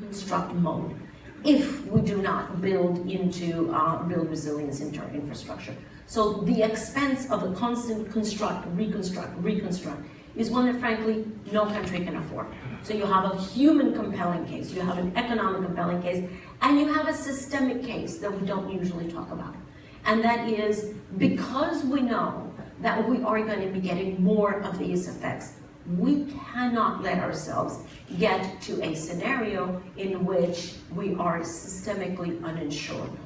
reconstruct mode if we do not build resilience into our infrastructure. So the expense of a constant construct, reconstruct is one that frankly no country can afford. So you have a human compelling case, you have an economic compelling case, and you have a systemic case that we don't usually talk about. And that is because we know that we are going to be getting more of these effects, we cannot let ourselves get to a scenario in which we are systemically uninsurable.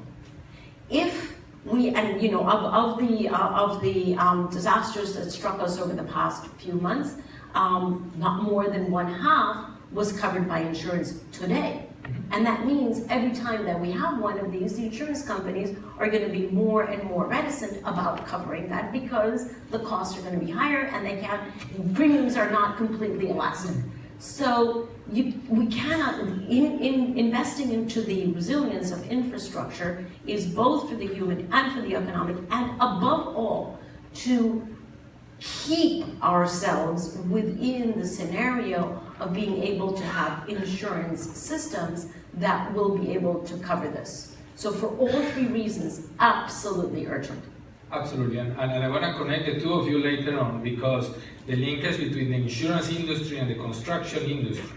If we, and you know, of the disasters that struck us over the past few months, not more than 1/2 was covered by insurance today. And that means every time that we have one of these, the insurance companies are going to be more and more reticent about covering that because the costs are going to be higher and they can't, premiums are not completely elastic. So we cannot, investing into the resilience of infrastructure is both for the human and for the economic, and above all, to keep ourselves within the scenario of being able to have insurance systems that will be able to cover this. So for all three reasons, absolutely urgent. Absolutely, and I want to connect the two of you later on because the linkage between the insurance industry and the construction industry.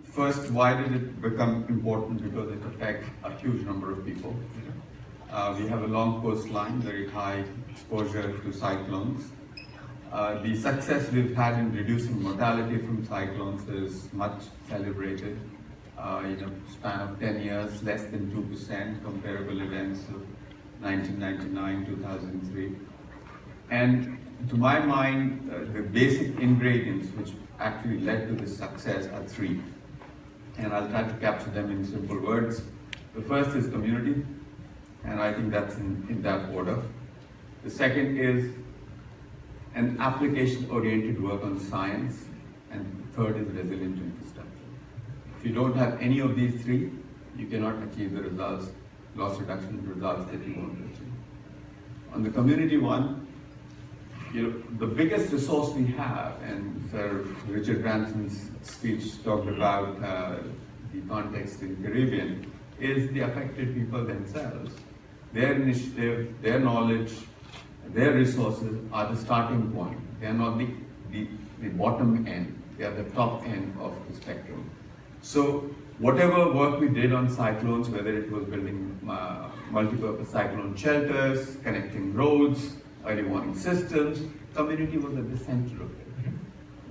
First, why did it become important? Because it affects a huge number of people. We have a long coastline, very high exposure to cyclones. The success we've had in reducing mortality from cyclones is much celebrated. In a span of 10 years, less than 2%, comparable events of 1999, 2003. And to my mind, the basic ingredients which actually led to this success are three. And I'll try to capture them in simple words. The first is community, and I think that's in that order. The second is an application-oriented work on science, and the third is resilient infrastructure. If you don't have any of these three, you cannot achieve the results, loss reduction results that you want to achieve. On the community one, the biggest resource we have, and Sir Richard Branson's speech talked about the context in Caribbean, is the affected people themselves. Their initiative, their knowledge, their resources are the starting point. They are not the bottom end, they are the top end of the spectrum. So whatever work we did on cyclones, whether it was building multi-purpose cyclone shelters, connecting roads, early warning systems, community was at the center of it.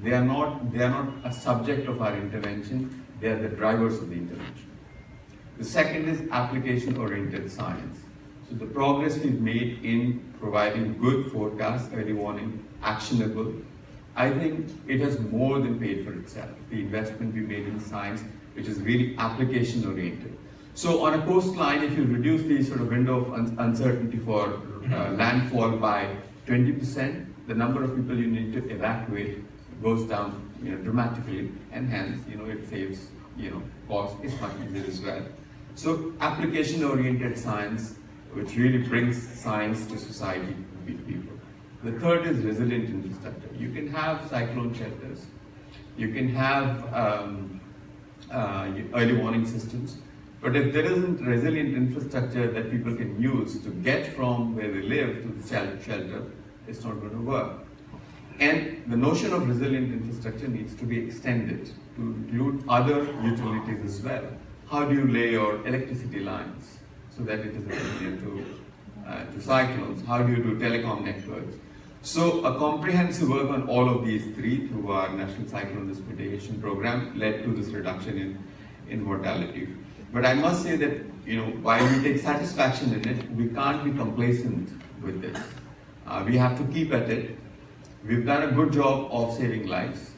They are not a subject of our intervention, they are the drivers of the intervention. The second is application-oriented science. So the progress we've made in providing good forecasts, early warning, actionable, I think it has more than paid for itself. The investment we made in science, which is really application-oriented. So on a coastline, if you reduce the sort of window of uncertainty for landfall by 20%, the number of people you need to evacuate goes down dramatically, and hence it saves cost. It's much easier as well. So application-oriented science, which really brings science to society, to people. The third is resilient infrastructure. You can have cyclone shelters, you can have early warning systems, but if there isn't resilient infrastructure that people can use to get from where they live to the shelter, it's not going to work. And the notion of resilient infrastructure needs to be extended to include other utilities as well. How do you lay your electricity lines so that it is resilient to cyclones? How do you do telecom networks? So a comprehensive work on all of these three through our National Cyclone Risk Mitigation Program led to this reduction in mortality. But I must say that, while we take satisfaction in it, we can't be complacent with this. We have to keep at it. We've done a good job of saving lives.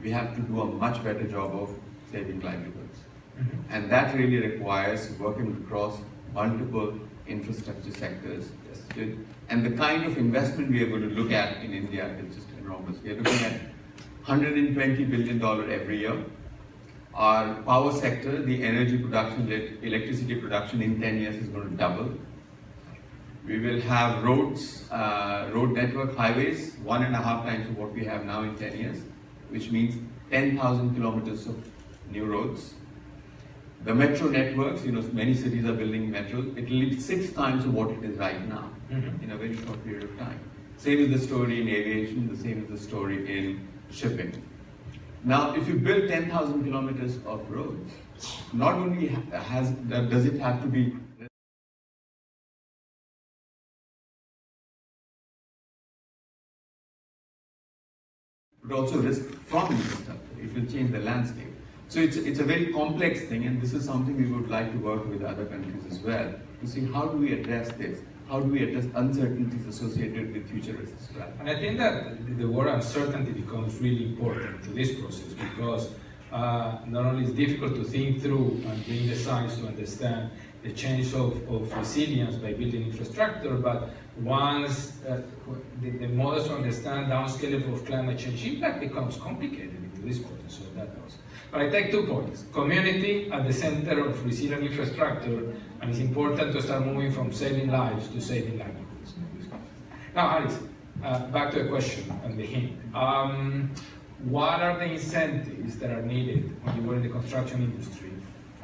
We have to do a much better job of saving livelihoods. And that really requires working across multiple infrastructure sectors. And the kind of investment we are going to look at in India is just enormous. We are looking at $120 billion every year. Our power sector, the energy production, electricity production in 10 years is going to double. We will have roads, road network, highways, 1.5 times of what we have now in 10 years, which means 10,000 kilometers of new roads. The metro networks, many cities are building metros. It will be 6 times of what it is right now in a very short period of time. Same is the story in aviation, the same is the story in shipping. Now, if you build 10,000 kilometers of roads, not only does it have to be but also risk from infrastructure. It will change the landscape. So it's a very complex thing, and this is something we would like to work with other countries as well, to see how do we address this? How do we address uncertainties associated with future risks as well? And I think that the word uncertainty becomes really important to this process, because not only is it difficult to think through and bring the science to understand the change of resilience by building infrastructure, but once the models to understand downscaling of climate change impact becomes complicated into this process. So that also. But I take 2 points. Community at the center of resilient infrastructure, and it's important to start moving from saving lives to saving livelihoods. Now, Aris, back to the question and the hint. What are the incentives that are needed when you work in the construction industry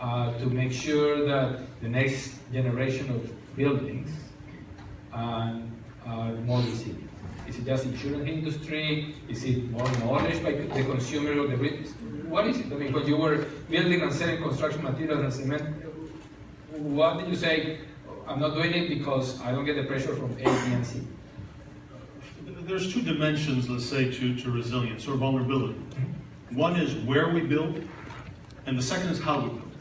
to make sure that the next generation of buildings are more resilient? Is it just insurance industry? Is it more knowledge by the consumer or the business? What is it? I mean, when you were building and selling construction materials and cement, what did you say? I'm not doing it because I don't get the pressure from A, B, and C. There's 2 dimensions, let's say, to resilience or vulnerability. One is where we build, and the second is how we build.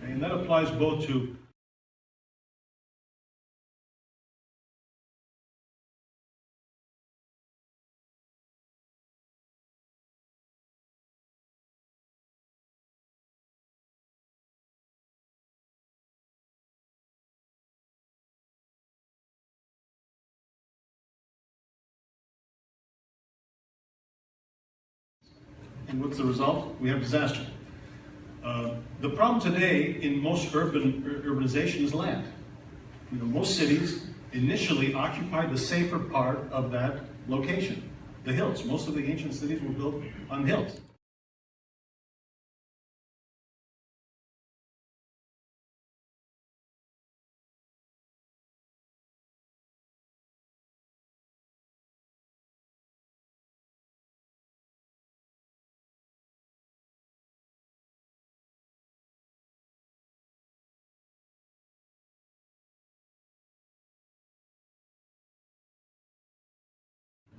And that applies both to and what's the result? We have disaster. The problem today in most urbanization is land. Most cities initially occupied the safer part of that location, the hills. Most of the ancient cities were built on hills.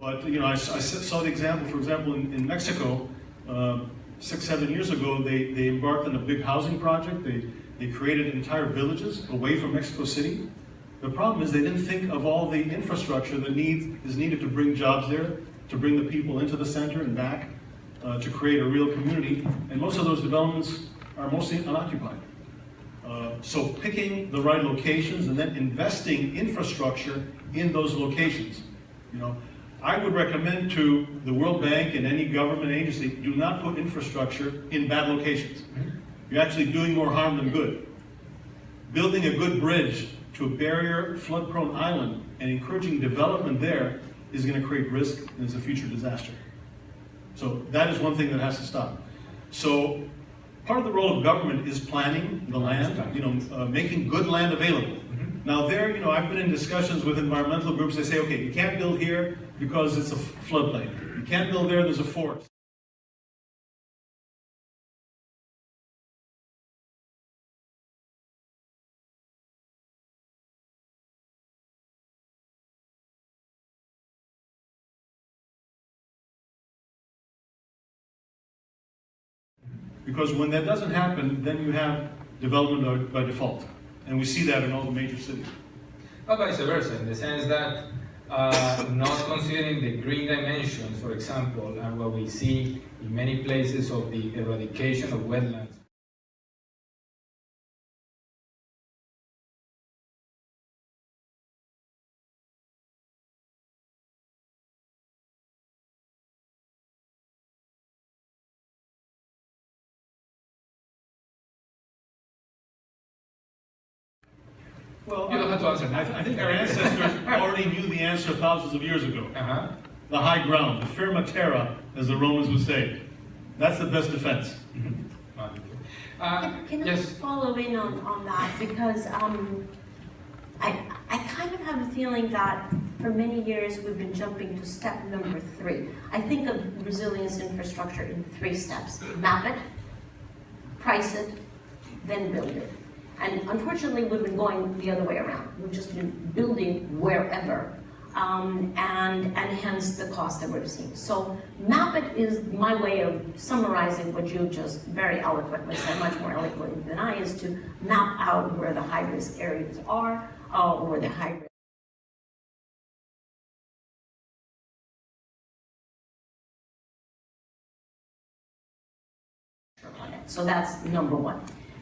But I saw the example, for example, in Mexico, 6-7 years ago, they embarked on a big housing project. They created entire villages away from Mexico City. The problem is they didn't think of all the infrastructure that is needed to bring jobs there, to bring the people into the center and back, to create a real community. And most of those developments are mostly unoccupied. So picking the right locations and then investing infrastructure in those locations. I would recommend to the World Bank and any government agency, do not put infrastructure in bad locations. You're actually doing more harm than good. Building a good bridge to a barrier, flood-prone island and encouraging development there is going to create risk and is a future disaster. So that is one thing that has to stop. So part of the role of government is planning the land, making good land available. Now there, I've been in discussions with environmental groups. They say, okay, you can't build here because it's a floodplain. You can't build there, there's a forest. Because when that doesn't happen, then you have development by default. And we see that in all the major cities. But vice versa, in the sense that not considering the green dimensions, for example, and what we see in many places of the eradication of wetlands. Well, You don't have to answer that. I think our ancestors already knew the answer thousands of years ago. The high ground, the firma terra, as the Romans would say. That's the best defense. Can I Yes. follow in on that? Because I kind of have a feeling that for many years we've been jumping to step number 3. I think of resilience infrastructure in 3 steps. Map it, price it, then build it. And unfortunately, we've been going the other way around. We've just been building wherever, and hence the cost that we're seeing. So map it is my way of summarizing what you just very eloquently said, much more eloquently than I, is to map out where the high-risk areas are, or the high-risk. So that's number 1.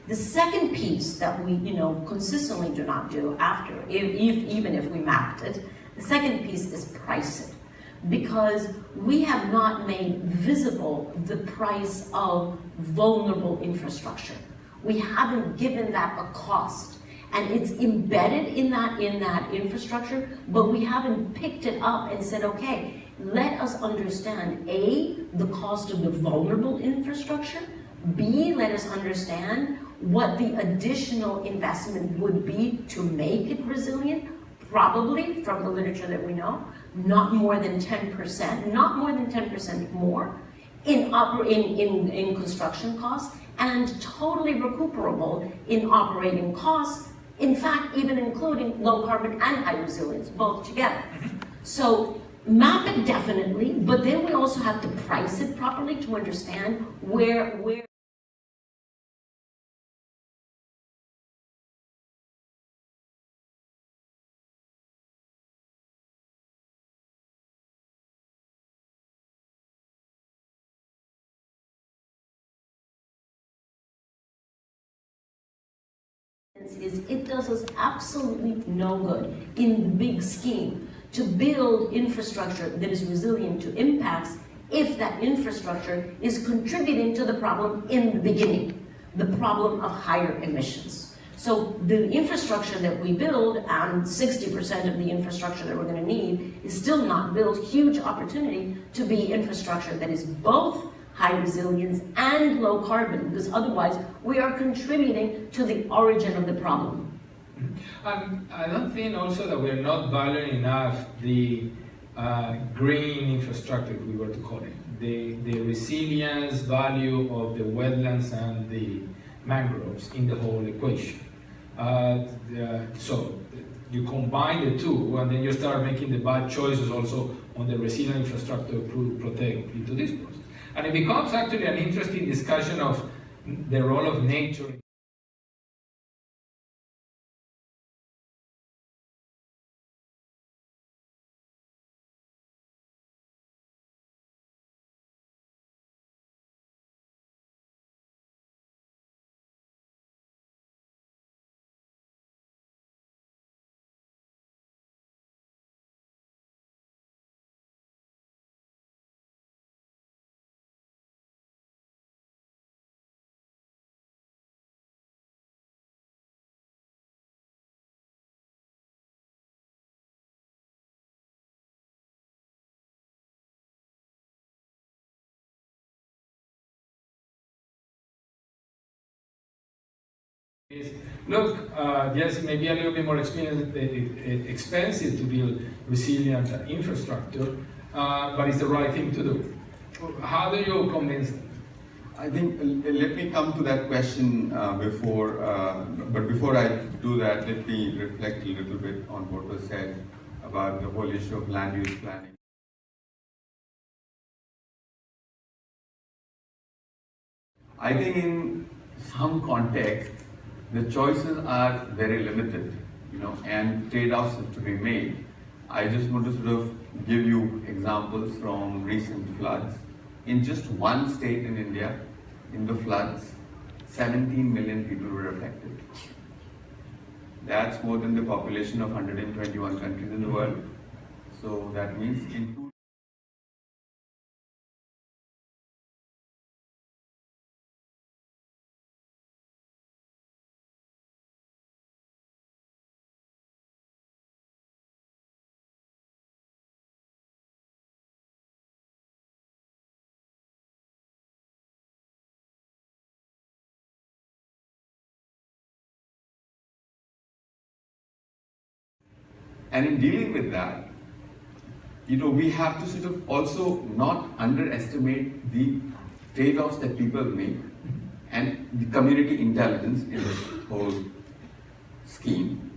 The second piece that we, consistently do not do after, even if we mapped it, the second piece is price it. Because we have not made visible the price of vulnerable infrastructure. We haven't given that a cost. And it's embedded in that infrastructure, but we haven't picked it up and said, okay, let us understand, A, the cost of the vulnerable infrastructure, B, let us understand what the additional investment would be to make it resilient, probably, from the literature that we know, not more than 10%, not more than 10% more in construction costs, and totally recuperable in operating costs, in fact, even including low carbon and high resilience, both together. So map it definitely, but then we also have to price it properly to understand where is it does us absolutely no good in the big scheme to build infrastructure that is resilient to impacts if that infrastructure is contributing to the problem in the beginning, the problem of higher emissions. So the infrastructure that we build, and 60% of the infrastructure that we're going to need, is still not built. Huge opportunity to be infrastructure that is both high resilience and low carbon, because otherwise we are contributing to the origin of the problem. I don't think also that we're not valuing enough the green infrastructure, if we were to call it, the resilience value of the wetlands and the mangroves in the whole equation. So you combine the two, and then you start making the bad choices also on the resilient infrastructure to protect into this process. And it becomes actually an interesting discussion of the role of nature. Look, yes, it may be a little bit more expensive to build resilient infrastructure, but it's the right thing to do. How do you convince them? I think, let me come to that question but before I do that, let me reflect a little bit on what was said about the whole issue of land use planning. I think in some context, the choices are very limited, and trade-offs have to be made. I just want to sort of give you examples from recent floods. In just one state in India, in the floods, 17 million people were affected. That's more than the population of 121 countries in the world. So that means in two. And in dealing with that, we have to sort of also not underestimate the trade-offs that people make and the community intelligence in this whole scheme.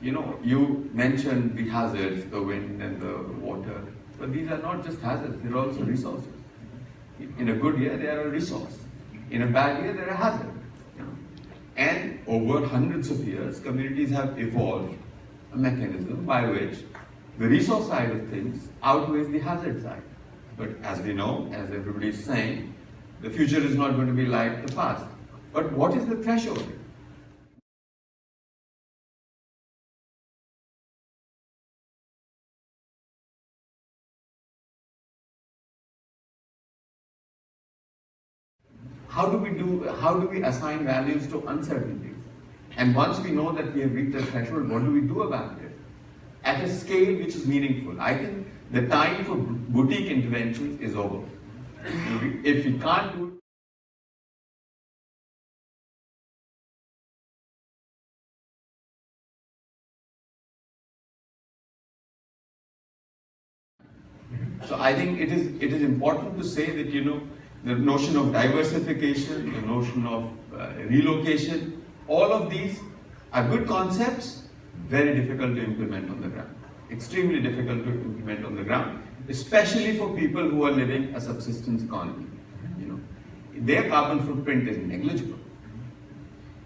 You mentioned the hazards, the wind and the water, but these are not just hazards, they're also resources. In a good year, they are a resource. In a bad year, they're a hazard. And over hundreds of years, communities have evolved a mechanism by which the resource side of things outweighs the hazard side. But as we know, as everybody is saying, the future is not going to be like the past. But what is the threshold? How do we assign values to uncertainties? And once we know that we have reached a threshold, what do we do about it? At a scale which is meaningful. I think the time for boutique interventions is over. If we can't do So I think it is important to say that the notion of diversification, the notion of relocation, all of these are good concepts, very difficult to implement on the ground. Extremely difficult to implement on the ground, especially for people who are living a subsistence economy. Their carbon footprint is negligible.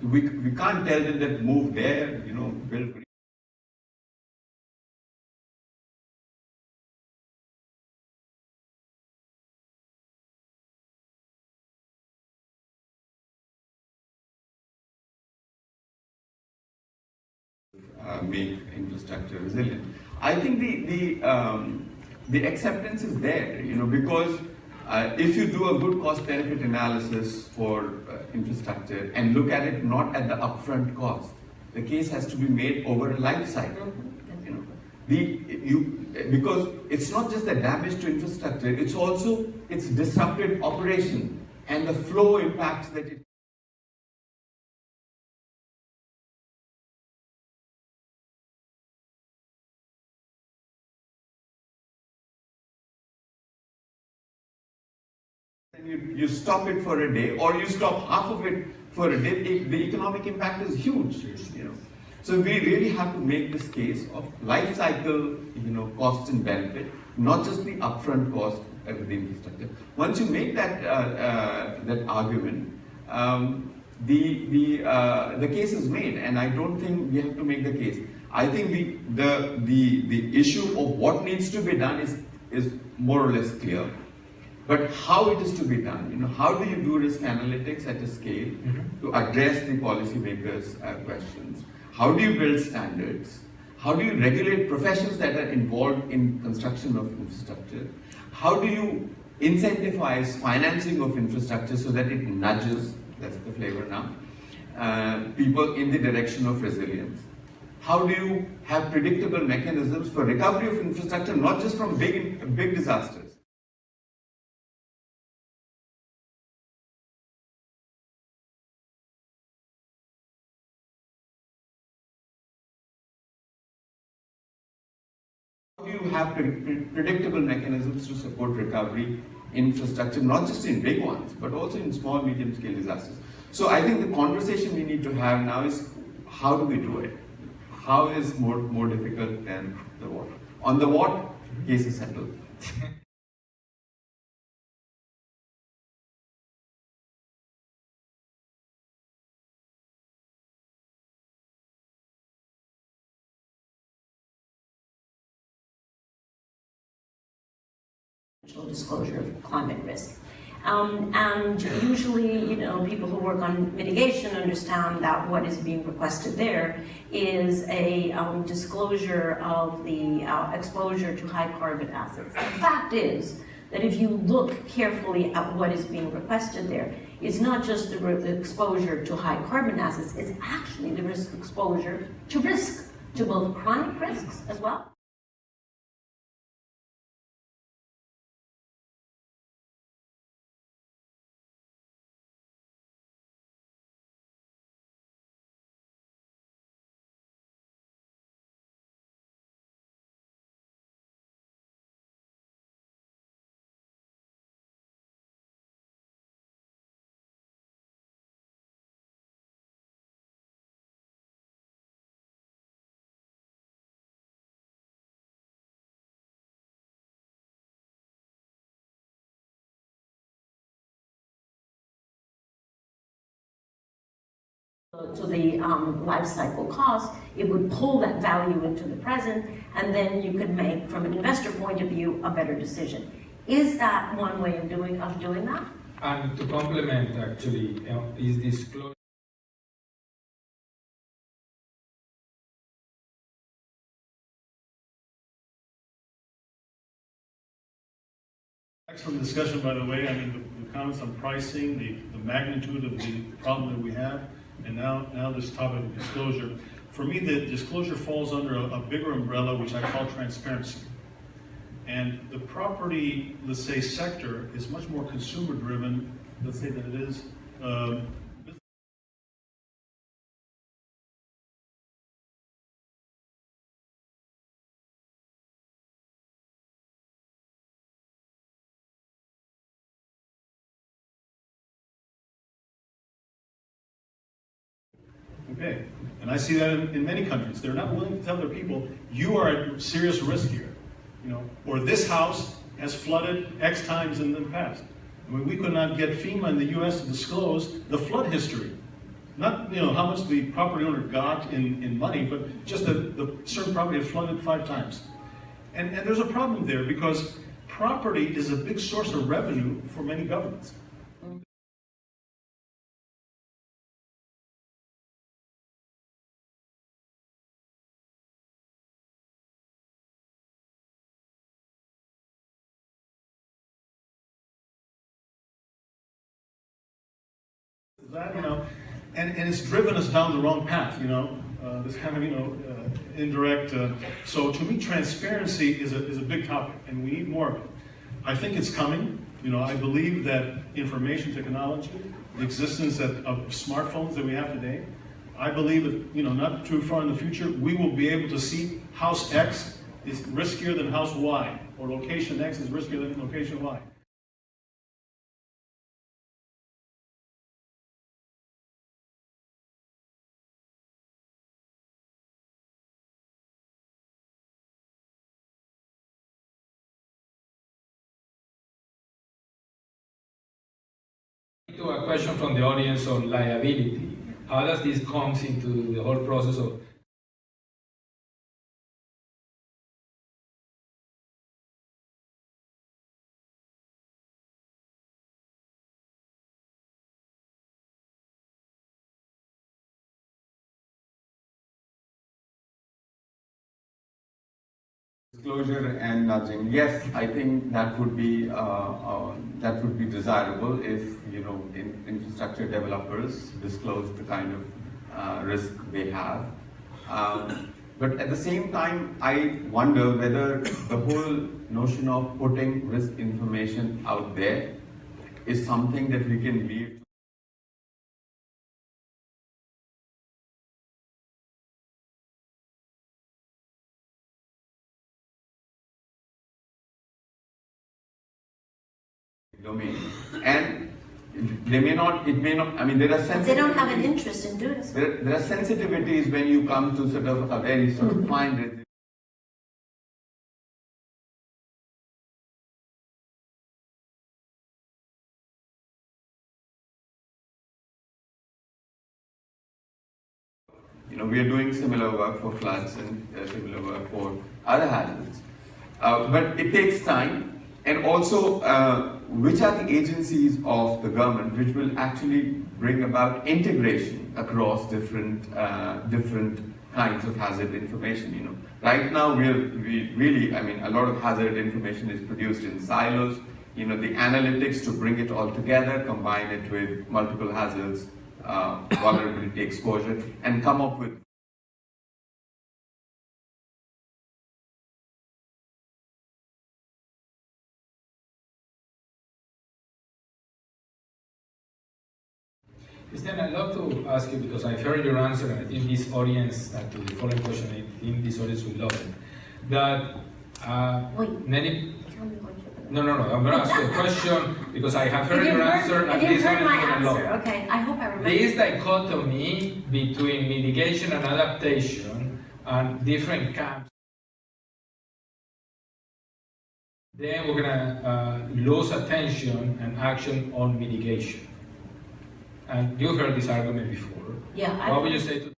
We can't tell them that move there, build. Make infrastructure resilient. I think the acceptance is there, because if you do a good cost-benefit analysis for infrastructure and look at it not at the upfront cost, the case has to be made over a life cycle. Because it's not just the damage to infrastructure; it's also its disrupted operation and the flow impacts that it. You stop it for a day, or you stop half of it for a day, the economic impact is huge. So we really have to make this case of life cycle, cost and benefit, not just the upfront cost of the infrastructure. Once you make that argument, the case is made, and I don't think we have to make the case. I think the issue of what needs to be done is more or less clear. But how it is to be done, how do you do risk analytics at a scale to address the policymakers' questions? How do you build standards? How do you regulate professions that are involved in construction of infrastructure? How do you incentivize financing of infrastructure so that it nudges, that's the flavor now, people in the direction of resilience? How do you have predictable mechanisms for recovery of infrastructure, not just from big disasters? How do you have predictable mechanisms to support recovery infrastructure, not just in big ones, but also in small, medium-scale disasters? So I think the conversation we need to have now is, how do we do it? How is more difficult than the what? On the what, case is settled. disclosure of climate risk. And usually, people who work on mitigation understand that what is being requested there is a disclosure of the exposure to high carbon assets. The fact is that if you look carefully at what is being requested there, it's not just the exposure to high carbon assets, it's actually the risk exposure to risk, to both chronic risks as well. To the life cycle cost, it would pull that value into the present, and then you could make, from an investor point of view, a better decision. Is that one way of doing that? And to complement, actually, is disclosure. Excellent discussion, by the way. I mean, the comments on pricing, the magnitude of the problem that we have, and now this topic of disclosure. For me, the disclosure falls under a bigger umbrella, which I call transparency. And the property, let's say, sector is much more consumer-driven, let's say, than it is okay, and I see that in many countries. They're not willing to tell their people, you are at serious risk here, or this house has flooded X times in the past. I mean, we could not get FEMA in the US to disclose the flood history. Not, how much the property owner got in money, but just the certain property had flooded 5 times. And there's a problem there because property is a big source of revenue for many governments. That, and it's driven us down the wrong path, this kind of, indirect. So to me, transparency is a big topic, and we need more of it. I think it's coming. I believe that information technology, the existence of smartphones that we have today, I believe that, not too far in the future, we will be able to see house X is riskier than house Y, or location X is riskier than location Y. To a question from the audience on liability. How does this come into the whole process of disclosure and nudging? Yes, I think that would be desirable if infrastructure developers disclose the kind of risk they have. But at the same time, I wonder whether the whole notion of putting risk information out there is something that we can leave. Domain, and they may not, it may not, I mean, there are sensitivities. They don't have an interest in doing so. There are sensitivities when you come to sort of a very sort of fine. We are doing similar work for floods and similar work for other hazards. But it takes time. And also, which are the agencies of the government which will actually bring about integration across different kinds of hazard information. You know, right now we really, I mean, a lot of hazard information is produced in silos. You know, the analytics to bring it all together, combine it with multiple hazards, vulnerability exposure, and come up with Christiana, I'd love to ask you, because I've heard your answer, and I think this audience, to the following question, I think this audience will love it, that many... No, I'm going to ask you a question, because I have heard your answer, and this heard my audience will love answer, it. okay, I hope I remember. This dichotomy between mitigation and adaptation and different camps, then we're going to lose attention and action on mitigation. And you heard this argument before. Yeah. What would you say to?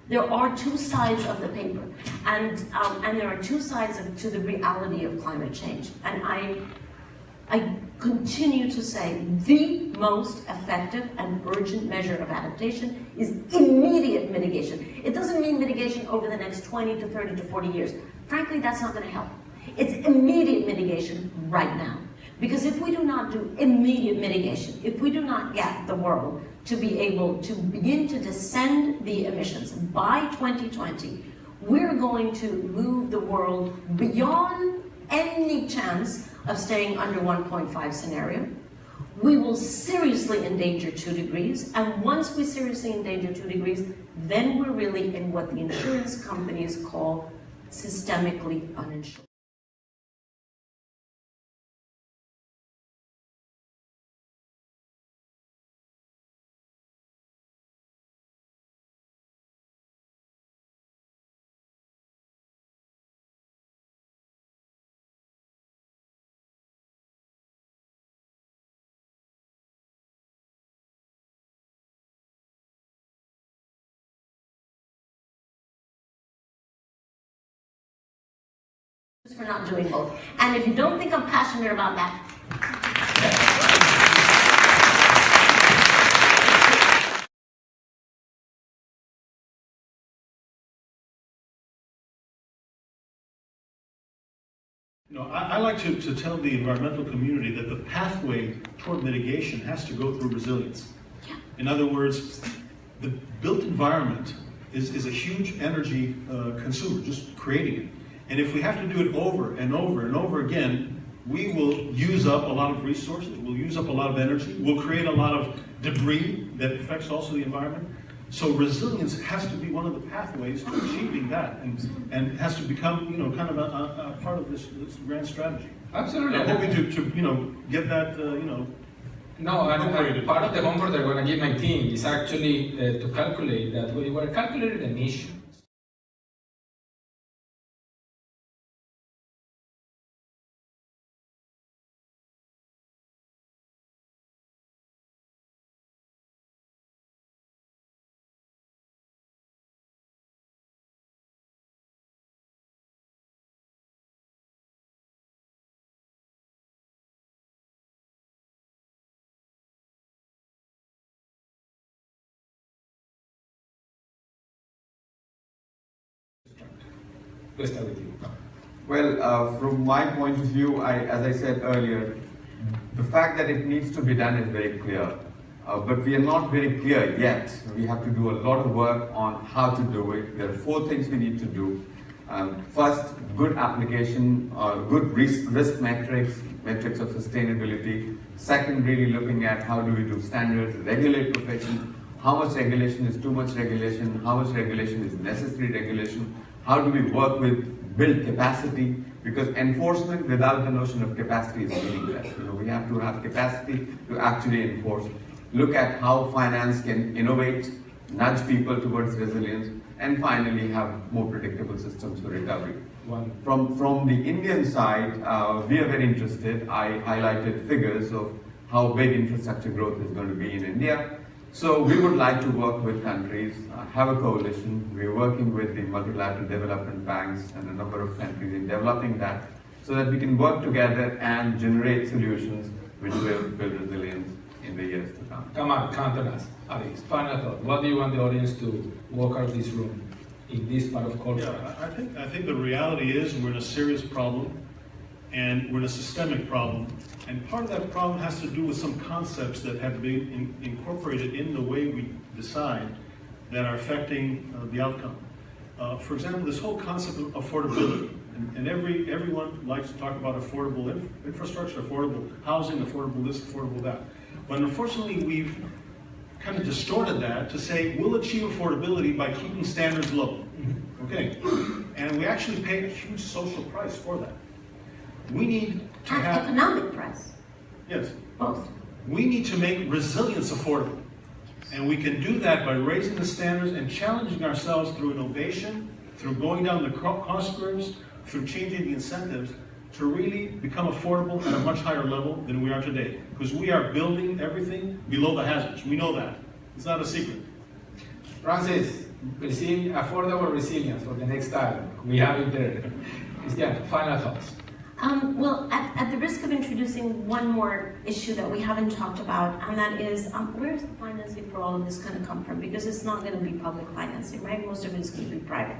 There are two sides of the paper, and there are two sides to the reality of climate change. And I continue to say the most effective and urgent measure of adaptation is immediate mitigation. It doesn't mean mitigation over the next 20 to 30 to 40 years. Frankly, that's not going to help. It's immediate mitigation right now. Because if we do not do immediate mitigation, if we do not get the world to be able to begin to descend the emissions by 2020, we're going to move the world beyond any chance of staying under 1.5 scenario. We will seriously endanger 2 degrees, and once we seriously endanger 2 degrees, then we're really in what the insurance companies call systemically uninsured. For not doing both. And if you don't think I'm passionate about that, You know, I like to tell the environmental community that the pathway toward mitigation has to go through resilience. In other words, the built environment is a huge energy consumer, just creating it. And if we have to do it over and over and over again, we will use up a lot of resources, we'll use up a lot of energy, we'll create a lot of debris that affects also the environment. So resilience has to be one of the pathways to achieving that, and has to become, you know, kind of a part of this grand strategy. Absolutely. I'm hoping to you know, get that, you know. No, and part of the homework that I'm going to give my team is actually to calculate that we were calculated emissions. Let's start with you. Well, from my point of view, as I said earlier, the fact that it needs to be done is very clear. But we are not very clear yet. We have to do a lot of work on how to do it. There are 4 things we need to do. First, good application, good risk metrics of sustainability. Second, really looking at how do we do standards, regulate professions, how much regulation is too much regulation, how much regulation is necessary regulation, how do we work with build capacity, because enforcement without the notion of capacity is meaningless. You know, we have to have capacity to actually enforce. Look at how finance can innovate, nudge people towards resilience. and finally have more predictable systems for recovery. Wonderful. From the Indian side, we are very interested. I highlighted figures of how big infrastructure growth is going to be in India. So we would like to work with countries, have a coalition. We're working with the multilateral development banks and a number of countries in developing that so that we can work together and generate solutions which will build resilience in the years to come. Kamal, counter us. Aris, final thought. What do you want the audience to walk out of this room in this part of culture? Yeah, I think the reality is we're in a serious problem, and we're in a systemic problem. And part of that problem has to do with some concepts that have been incorporated in the way we decide that are affecting the outcome. For example, this whole concept of affordability. And everyone likes to talk about affordable infrastructure, affordable housing, affordable this, affordable that. But unfortunately, we've kind of distorted that to say we'll achieve affordability by keeping standards low. Okay, and we actually pay a huge social price for that. We need to have economic price. Yes. Both. We need to make resilience affordable. And we can do that by raising the standards and challenging ourselves through innovation, through going down the cost curves, through changing the incentives to really become affordable at a much higher level than we are today. Because we are building everything below the hazards. We know that. It's not a secret. Francis, affordable resilience for the next dialogue. We have it there. Christiana, final thoughts. Well, at the risk of introducing one more issue that we haven't talked about, and that is, where's the financing for all of this going to come from? Because it's not going to be public financing, right? Most of it is going to be private.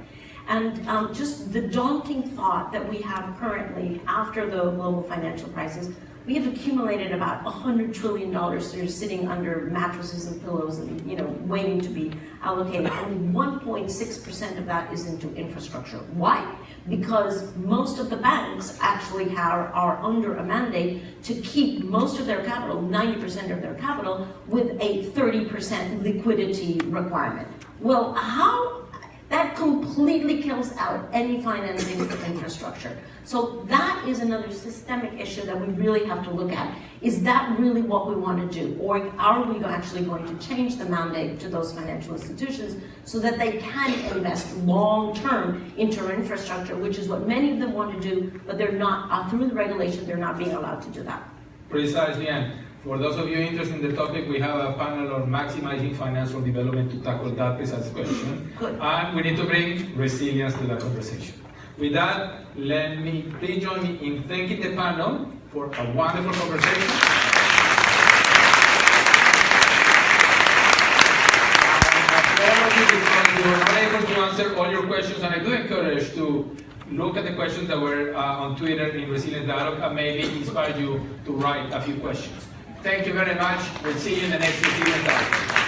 And just the daunting thought that we have currently after the global financial crisis, we have accumulated about $100 trillion that are sitting under mattresses and pillows and, waiting to be allocated. Only 1.6% of that is into infrastructure. Why? Because most of the banks actually are under a mandate to keep most of their capital, 90% of their capital, with a 30% liquidity requirement. Well, that completely kills out any financing for infrastructure. So that is another systemic issue that we really have to look at. Is that really what we want to do? Or are we actually going to change the mandate to those financial institutions so that they can invest long-term into infrastructure, which is what many of them want to do, but they're not, through the regulation, they're not being allowed to do that. Precisely, and for those of you interested in the topic, we have a panel on maximizing financial development to tackle that precise question. Good. And we need to bring resilience to the conversation. With that, let me please join me in thanking the panel for a wonderful conversation. Because we were not able to answer all your questions, and I do encourage to look at the questions that were on Twitter in Resilience Dialogue and maybe inspire you to write a few questions. Thank you very much. We'll see you in the next Resilience Dialogue.